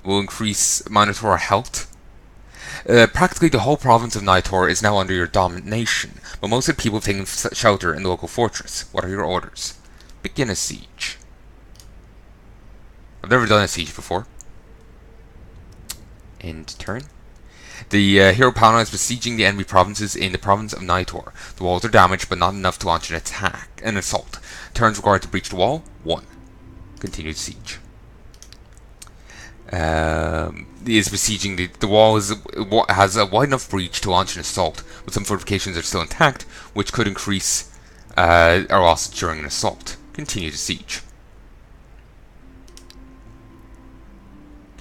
will increase Minotaur health. Practically the whole province of Nitor is now under your domination, but most of the people have taken shelter in the local fortress. What are your orders? Begin a siege. I've never done a siege before. End turn. The hero Palnai is besieging the enemy provinces in the province of Nitor. The walls are damaged, but not enough to launch an assault. Turns required to breach the wall, 1. Continued siege. Is besieging the wall has a wide enough breach to launch an assault, but some fortifications are still intact, which could increase our losses during an assault. Continue to siege.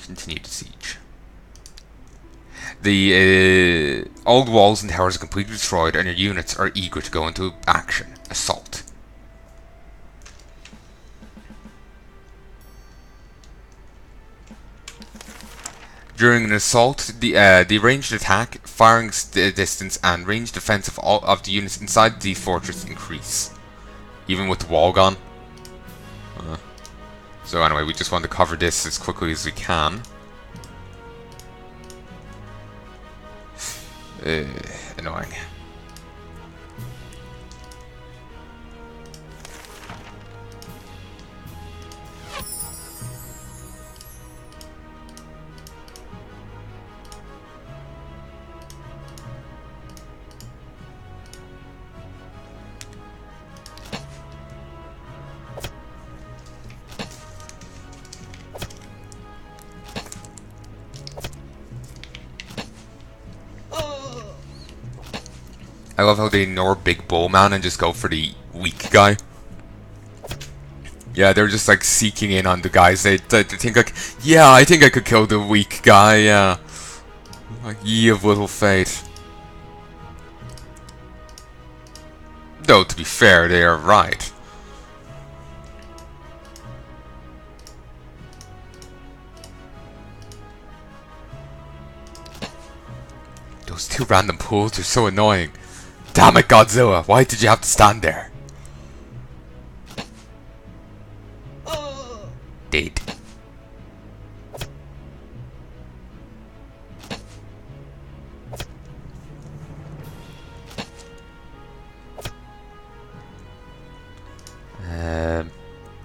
Continue to siege. The old walls and towers are completely destroyed, and your units are eager to go into action. Assault. During an assault, the ranged attack, firing distance, and ranged defense of all of the units inside the fortress increase, even with the wall gone. So anyway, we just want to cover this as quickly as we can. Annoying. I love how they ignore Big Bull Man and just go for the weak guy. Yeah, they're just like seeking in on the guys. They think like, yeah, I think I could kill the weak guy, yeah. Like, ye of little faith. Though, to be fair, they are right. Those 2 random pools are so annoying. Damn it, Godzilla, why did you have to stand there? Dead.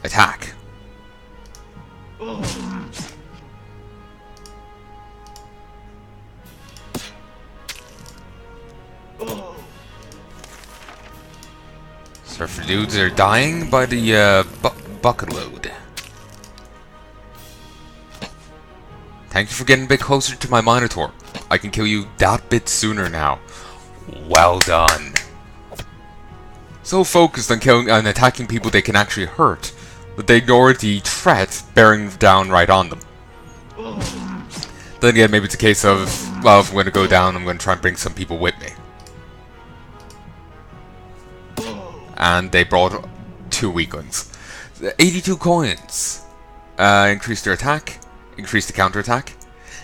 Attack. Surfer dudes are dying by the bucket load. Thank you for getting a bit closer to my Minotaur. I can kill you that bit sooner now. Well done. So focused on killing and attacking people they can actually hurt, that they ignore the threat bearing down right on them. Then again, maybe it's a case of, well, if I'm going to go down, I'm going to try and bring some people with me. And they brought 2 weaklings. 82 coins. Increase their attack. Increase the counter-attack.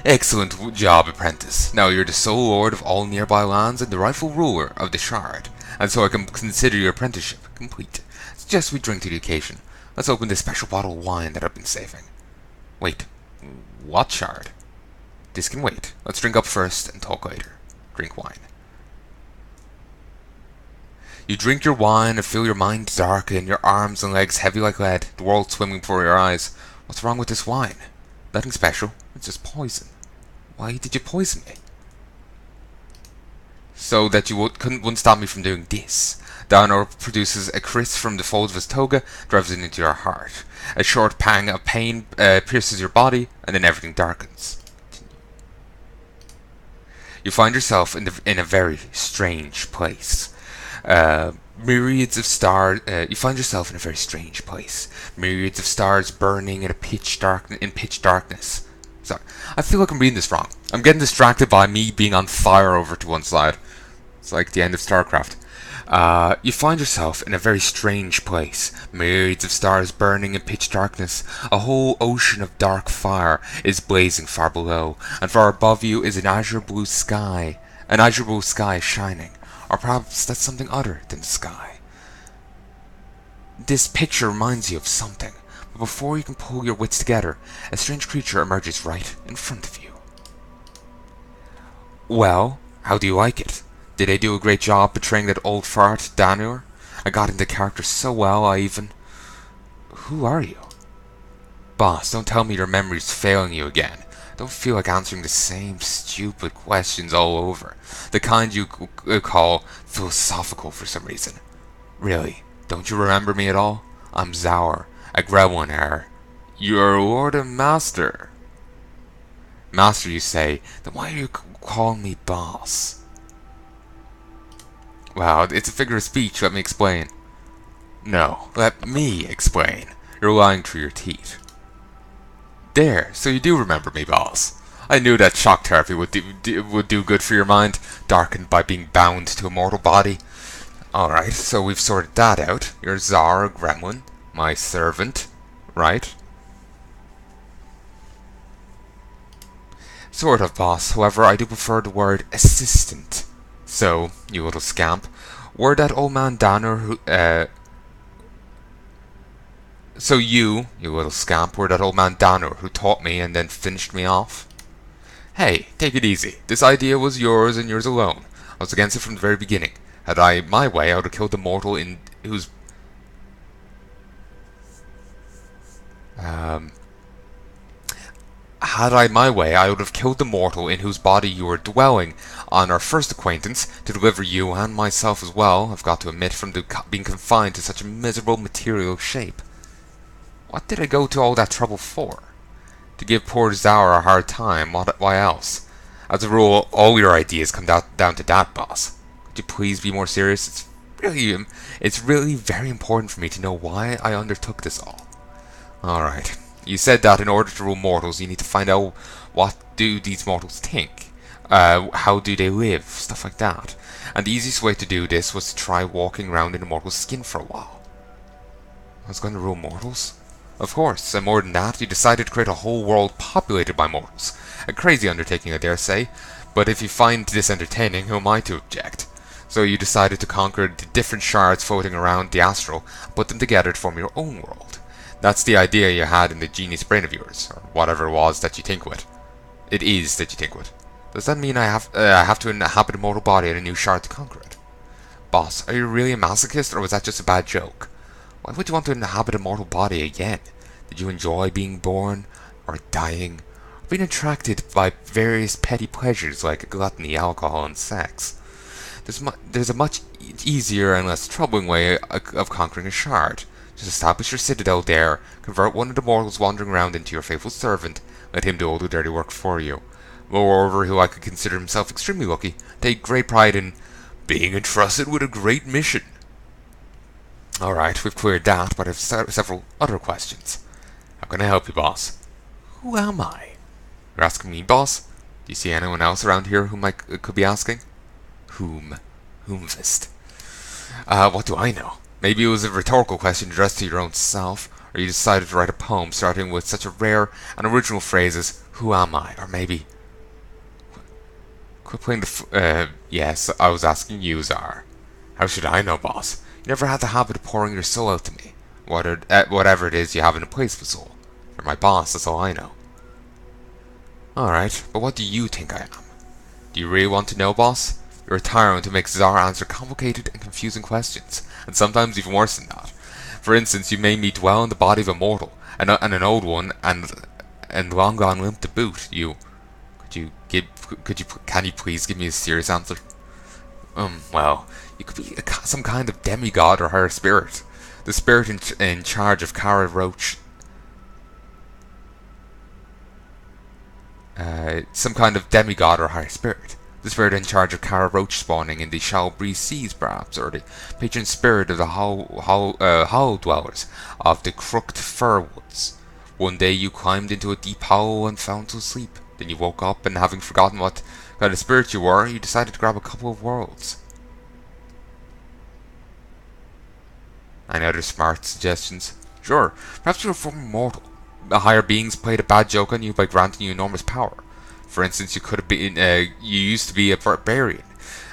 Excellent job, apprentice. Now you're the sole lord of all nearby lands and the rightful ruler of the Shard. And so I can consider your apprenticeship complete. Suggest we drink to the occasion. Let's open this special bottle of wine that I've been saving. Wait. What Shard? This can wait. Let's drink up first and talk later. Drink wine. You drink your wine and feel your mind darken, your arms and legs heavy like lead, the world swimming before your eyes. What's wrong with this wine? Nothing special. It's just poison. Why did you poison me? So that you wouldn't stop me from doing this. Eador produces a kriss from the folds of his toga, drives it into your heart. A short pang of pain pierces your body, and then everything darkens. You find yourself in a very strange place. Myriads of stars. You find yourself in a very strange place. Myriads of stars burning in pitch darkness. Sorry, I feel like I'm reading this wrong. I'm getting distracted by me being on fire over to one side. It's like the end of StarCraft. You find yourself in a very strange place. Myriads of stars burning in pitch darkness. A whole ocean of dark fire is blazing far below, and far above you is an azure blue sky. An azure blue sky is shining. Or perhaps that's something other than the sky. This picture reminds you of something. but before you can pull your wits together, a strange creature emerges right in front of you. Well, how do you like it? Did I do a great job portraying that old fart, Danur? I got into character so well, I even... Who are you? Boss, don't tell me your memory's failing you again. I don't feel like answering the same stupid questions all over. The kind you call philosophical for some reason. Really, don't you remember me at all? I'm Zaur, a gremlin heir. Your lord and master. Master, you say? Then why are you calling me boss? Well, it's a figure of speech, let me explain. No, let me explain. You're lying through your teeth. There, so you do remember me, boss. I knew that shock therapy would do good for your mind, darkened by being bound to a mortal body. Alright, so we've sorted that out. You're Zaur, a gremlin, my servant, right? Sort of, boss. However, I do prefer the word assistant. So, you little scamp, were that old man Danur who, So you little scamp, were that old man Danur who taught me and then finished me off? Hey, take it easy. This idea was yours and yours alone. I was against it from the very beginning. Had I my way, I would have killed the mortal in whose... Had I my way, I would have killed the mortal in whose body you were dwelling on our first acquaintance, to deliver you and myself as well, I've got to admit, from being confined to such a miserable material shape. What did I go to all that trouble for? To give poor Zaur a hard time, why else? As a rule, all your ideas come down to that, boss. Could you please be more serious? It's really very important for me to know why I undertook this all. Alright. You said that in order to rule mortals, you need to find out what do these mortals think. How do they live, stuff like that. And the easiest way to do this was to try walking around in a mortal's skin for a while. I was going to rule mortals? Of course, and more than that, you decided to create a whole world populated by mortals. A crazy undertaking, I dare say, but if you find this entertaining, who am I to object? So you decided to conquer the different shards floating around the astral, and put them together to form your own world. That's the idea you had in the genius brain of yours, or whatever it was that you think with. It is that you think with. Does that mean I have to inhabit a mortal body and a new shard to conquer it? Boss, are you really a masochist, or was that just a bad joke? Why would you want to inhabit a mortal body again? Did you enjoy being born, or dying, or being attracted by various petty pleasures like gluttony, alcohol, and sex? There's a much easier and less troubling way of conquering a shard. Just establish your citadel there, convert one of the mortals wandering around into your faithful servant, let him do all the dirty work for you. Moreover, who I could consider himself extremely lucky, take great pride in being entrusted with a great mission. Alright, we've cleared that, but I have several other questions. How can I help you, boss? Who am I? You're asking me, boss? Do you see anyone else around here whom I could be asking? Whomfist. What do I know? Maybe it was a rhetorical question addressed to your own self, or you decided to write a poem starting with such a rare and original phrase as, who am I? Or maybe... Quit playing yes, I was asking you, Zaur. How should I know, boss? You never had the habit of pouring your soul out to me. Whatever it is you have in a place of soul. You're my boss, that's all I know. Alright, but what do you think I am? Do you really want to know, boss? You're a tyrant who makes Zaur answer complicated and confusing questions, and sometimes even worse than that. For instance, you made me dwell in the body of a mortal, and an old one, and long gone limp to boot. Can you please give me a serious answer? Well, you could be some kind of demigod or higher spirit. The spirit in charge of Kara Roach. Some kind of demigod or higher spirit. The spirit in charge of Kara Roach spawning in the shallow breeze seas, perhaps, or the patron spirit of the hollow dwellers of the crooked fir woods. One day you climbed into a deep hollow and fell to sleep. Then you woke up, and having forgotten what kind of spirit you were, you decided to grab a couple of worlds. Any other smart suggestions? Sure, perhaps you're a former mortal. The higher beings played a bad joke on you by granting you enormous power. For instance, you could have been, you used to be a barbarian.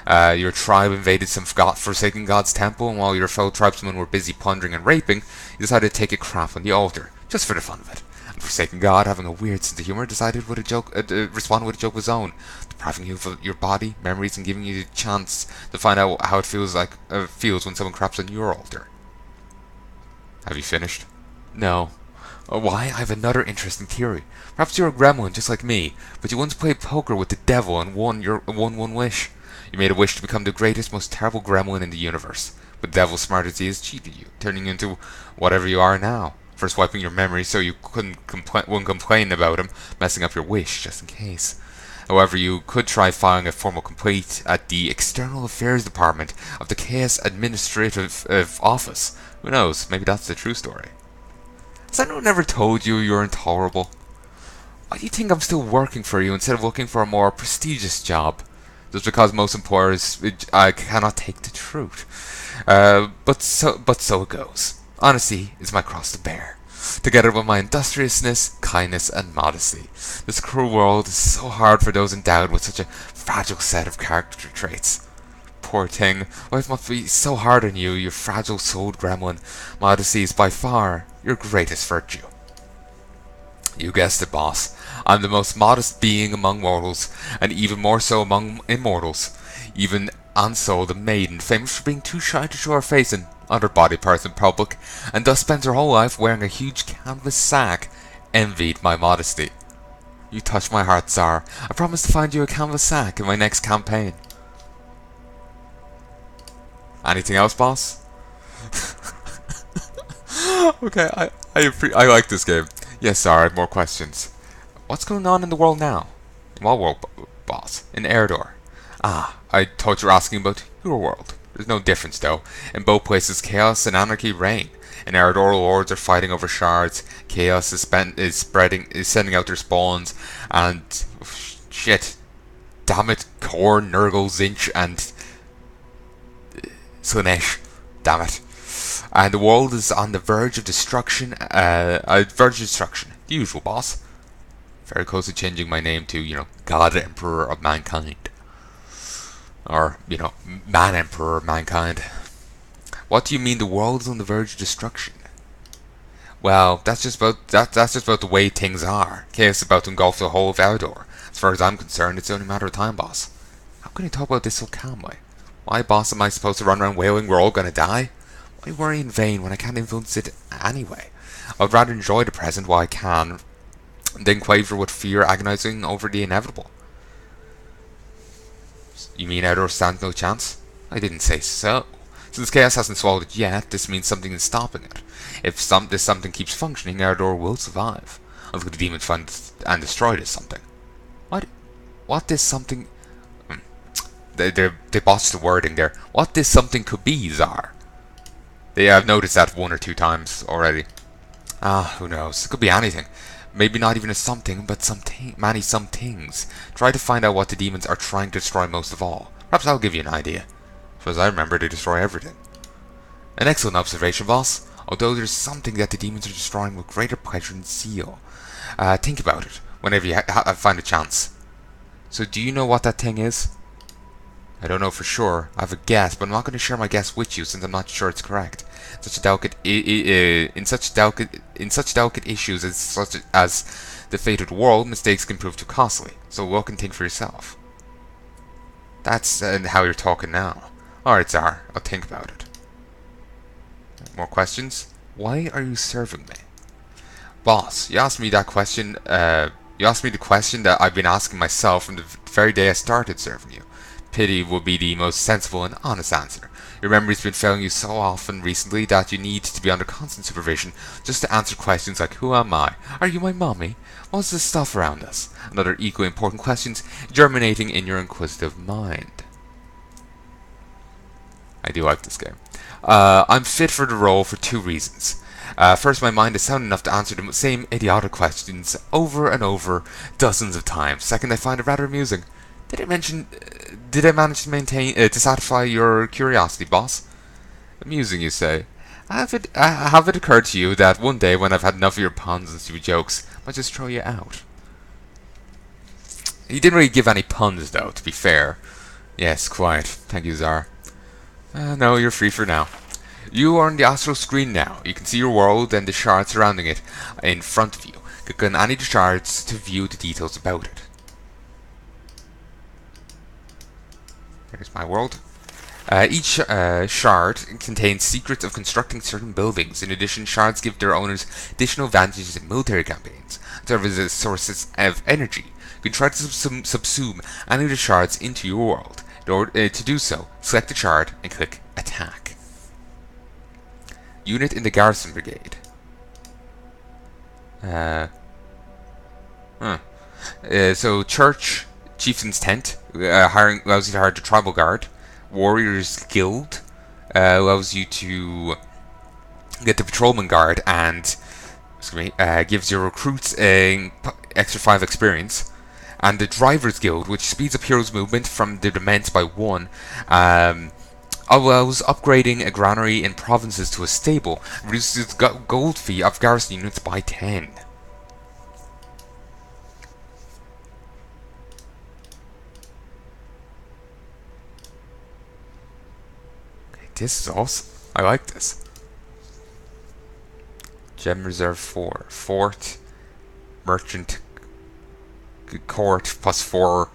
Your tribe invaded some forsaken god's temple, and while your fellow tribesmen were busy plundering and raping, you decided to take a crap on the altar, just for the fun of it. And forsaken God, having a weird sense of humor, decided with a joke, respond with a joke of his own, depriving you of your body, memories, and giving you the chance to find out how it feels when someone craps on your altar. Have you finished? No. Why? I have another interesting theory. Perhaps you're a gremlin just like me, but you once played poker with the devil and won one wish. You made a wish to become the greatest, most terrible gremlin in the universe. But the devil, smart as he is, cheated you, turning you into whatever you are now. First wiping your memory so you wouldn't complain about him messing up your wish, just in case. However, you could try filing a formal complaint at the External Affairs Department of the Chaos Administrative Office. Who knows, maybe that's the true story. Has anyone ever told you you're intolerable? Why do you think I'm still working for you instead of looking for a more prestigious job? Just because most employers cannot take the truth. But so it goes. Honesty is my cross to bear, together with my industriousness, kindness, and modesty. This cruel world is so hard for those endowed with such a fragile set of character traits. Poor thing, life must be so hard on you, you fragile-souled gremlin. Modesty is by far your greatest virtue. You guessed it, boss. I'm the most modest being among mortals, and even more so among immortals. Even Ansel, the maiden, famous for being too shy to show her face and other body parts in public, and thus spends her whole life wearing a huge canvas sack, envied my modesty. You touch my heart, Tsar. I promise to find you a canvas sack in my next campaign. Anything else, boss? Okay, I like this game. Yes, sir, I have more questions. What's going on in the world now? In what world, boss? In Eador. Ah, I thought you were asking about your world. There's no difference, though. In both places, chaos and anarchy reign. In Eador, lords are fighting over shards. Chaos is sending out their spawns, and shit, damn it, Kor, Nurgle, Zinch, and Slanesh. Damn it. And the world is on the verge of destruction. The usual, boss. Very close to changing my name to, God Emperor of Mankind. Or, Man Emperor of Mankind. What do you mean the world is on the verge of destruction? Well, that's just about the way things are. Chaos is about to engulf the whole of Eador. As far as I'm concerned, it's only a matter of time, boss. How can you talk about this so calmly? Why, boss, am I supposed to run around wailing we're all gonna die? Why worry in vain when I can't influence it anyway? I'd rather enjoy the present while I can, than quaver with fear agonizing over the inevitable. You mean Eador stands no chance? I didn't say so. Since chaos hasn't swallowed it yet, this means something is stopping it. If this something keeps functioning, Eador will survive. Until the demons find and destroy this something. What this something... They botched the wording there. What this something could be, Tsar? I've noticed that 1 or 2 times already. Who knows? It could be anything. Maybe not even a something, but many things. Try to find out what the demons are trying to destroy most of all. Perhaps I'll give you an idea. As far as I remember, they destroy everything. An excellent observation, boss. Although there's something that the demons are destroying with greater pleasure and zeal. Think about it, whenever you find a chance. So do you know what that thing is? I don't know for sure. I have a guess, but I'm not going to share my guess with you since I'm not sure it's correct. In such delicate issues as the fate of the world, mistakes can prove too costly. So look and think for yourself. That's how you're talking now. Alright, Tsar, I'll think about it. More questions? Why are you serving me? Boss, you asked me that question. You asked me the question that I've been asking myself from the very day I started serving you. Pity would be the most sensible and honest answer. Your memory's been failing you so often recently that you need to be under constant supervision just to answer questions like, who am I? Are you my mommy? What's this stuff around us? And other equally important questions germinating in your inquisitive mind. I do like this game. I'm fit for the role for 2 reasons. First, my mind is sound enough to answer the same idiotic questions over and over dozens of times. Second, I find it rather amusing. Did I manage to to satisfy your curiosity, boss? Amusing, you say. Have it occurred to you that one day when I've had enough of your puns and stupid jokes, I might just throw you out? He didn't really give any puns, though, to be fair. Yes, quite. Thank you, Tsar. No, you're free for now. You are on the astral screen now. You can see your world and the shards surrounding it in front of you. Click on any of the shards to view the details about it. There's my world. Each shard contains secrets of constructing certain buildings. In addition, shards give their owners additional advantages in military campaigns, serve as sources of energy. You can try to subsume any of the shards into your world. In order to do so, select the shard and click Attack. Unit in the Garrison Brigade. So Church Chieftain's Tent allows you to hire the Tribal Guard. Warriors Guild allows you to get the Patrolman Guard and gives your recruits an extra 5 experience. And the Drivers Guild, which speeds up heroes' movement from the Dement by 1, allows upgrading a granary in provinces to a stable, reduces the gold fee of garrison units by 10. This is awesome. I like this. Gem Reserve 4. Fort. Merchant Court plus 4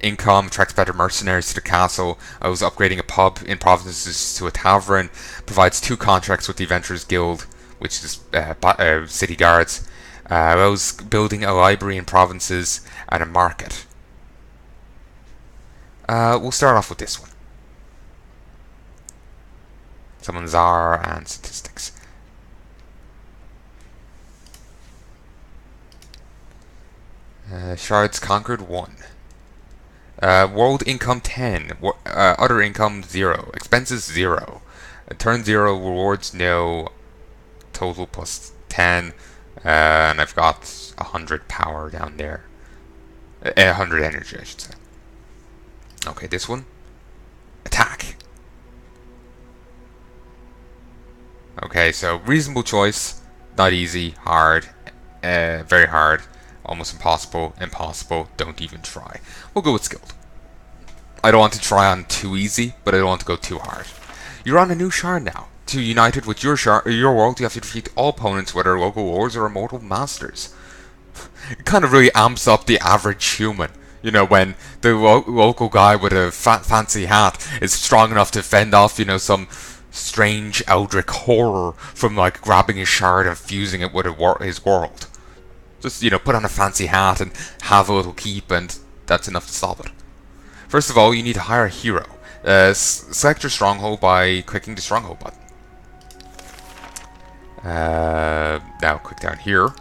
income. Attracts better mercenaries to the castle. I was upgrading a pub in provinces to a tavern. Provides 2 contracts with the Adventurers Guild, which is city guards. I was building a library in provinces and a market. We'll start off with this one. Summon Czar and statistics. Shards conquered 1. World income 10. Other income 0. Expenses 0. Turn 0. Rewards no. Total plus 10. And I've got 100 power down there. 100 energy, I should say. Okay, this one. Attack. Okay, so reasonable choice, not easy, hard, very hard, almost impossible, impossible, don't even try. We'll go with skilled. I don't want to try on too easy, but I don't want to go too hard. You're on a new shard now. To unite it with your world, you have to defeat all opponents, whether local lords or immortal masters. It kind of really amps up the average human. You know, when the local guy with a fancy hat is strong enough to fend off, you know, some strange eldritch horror from like grabbing his shard and fusing it with his world. Just, you know, put on a fancy hat and have a little keep, and that's enough to stop it. First of all, you need to hire a hero. Select your stronghold by clicking the stronghold button. Now click down here,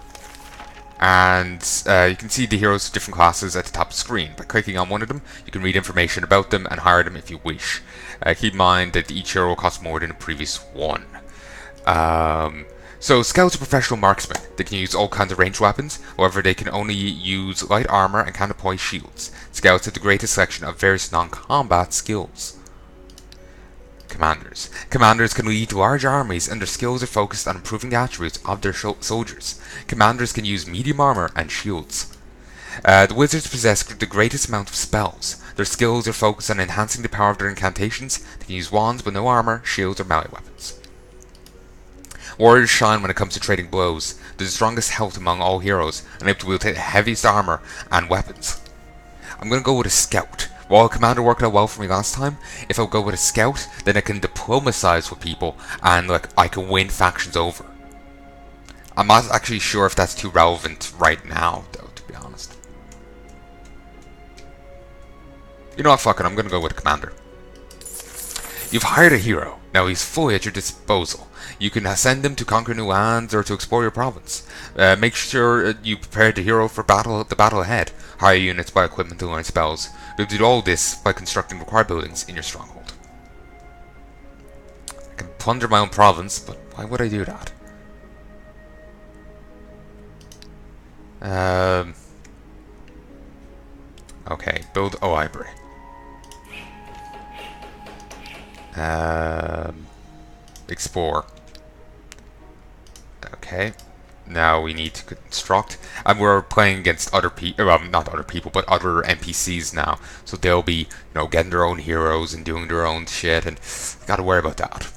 and you can see the heroes of different classes at the top of the screen. By clicking on one of them, you can read information about them and hire them if you wish. Keep in mind that each hero will cost more than the previous one. So scouts are professional marksmen. They can use all kinds of ranged weapons, however they can only use light armor and can deploy shields. Scouts have the greatest selection of various non-combat skills. Commanders. Commanders can lead large armies, and their skills are focused on improving the attributes of their soldiers. Commanders can use medium armor and shields. The wizards possess the greatest amount of spells. Their skills are focused on enhancing the power of their incantations. They can use wands with no armor, shields, or melee weapons. Warriors shine when it comes to trading blows. They're the strongest health among all heroes, and able to wield the heaviest armor and weapons. I'm going to go with a scout. While a commander worked out well for me last time, if I go with a scout, then I can diplomatize with people, and I can win factions over. I'm not actually sure if that's too relevant right now, though, to be honest. You know what, fuck it, I'm gonna go with a commander. You've hired a hero. Now he's fully at your disposal. You can send him to conquer new lands or to explore your province. Make sure you prepare the hero for the battle ahead. Hire units, buy equipment, and learn spells. You'll do all this by constructing required buildings in your stronghold. I can plunder my own province, but why would I do that? Okay, build a library. Explore. Okay. Now we need to construct, and we're playing against other people, not other people, but other NPCs now. So they'll be, you know, getting their own heroes and doing their own shit, and gotta worry about that.